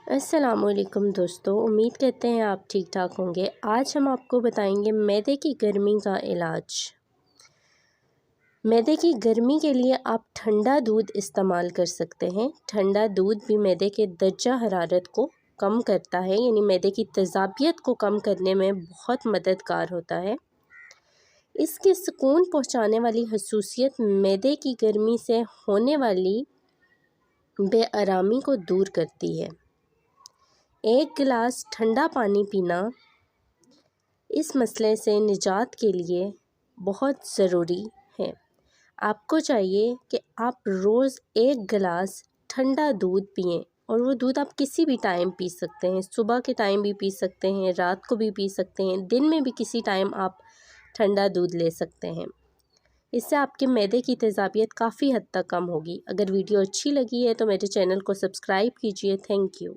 السلام علیکم دوستو، امید کرتے ہیں آپ ٹھیک ٹھاک ہوں گے۔ آج ہم آپ کو بتائیں گے معدے کی گرمی کا علاج۔ معدے کی گرمی کے لیے آپ ٹھنڈا دودھ استعمال کر سکتے ہیں۔ ٹھنڈا دودھ بھی معدے کے درجہ حرارت کو کم کرتا ہے، یعنی معدے کی تیزابیت کو کم کرنے میں بہت مددگار ہوتا ہے۔ اس کے سکون پہنچانے والی خصوصیت معدے کی گرمی سے ہونے والی بے آرامی کو دور کرتی ہے۔ 1 گلاس ٹھنڈا پانی پینا اس مسئلے سے نجات کے لیے بہت ضروری ہے۔ آپ کو چاہیے کہ آپ روز 1 گلاس ٹھنڈا دودھ پئیں، اور وہ دودھ آپ کسی بھی ٹائم پی سکتے ہیں۔ صبح کے ٹائم بھی پی سکتے ہیں، رات کو بھی پی سکتے ہیں، دن میں بھی کسی ٹائم آپ ٹھنڈا دودھ لے سکتے ہیں۔ اس سے آپ کے معدے کی تیزابیت کافی حد تک کم ہوگی۔ اگر ویڈیو اچھی لگی ہے تو میرے چینل کو سبسکرائب کیجیے۔ Thank you.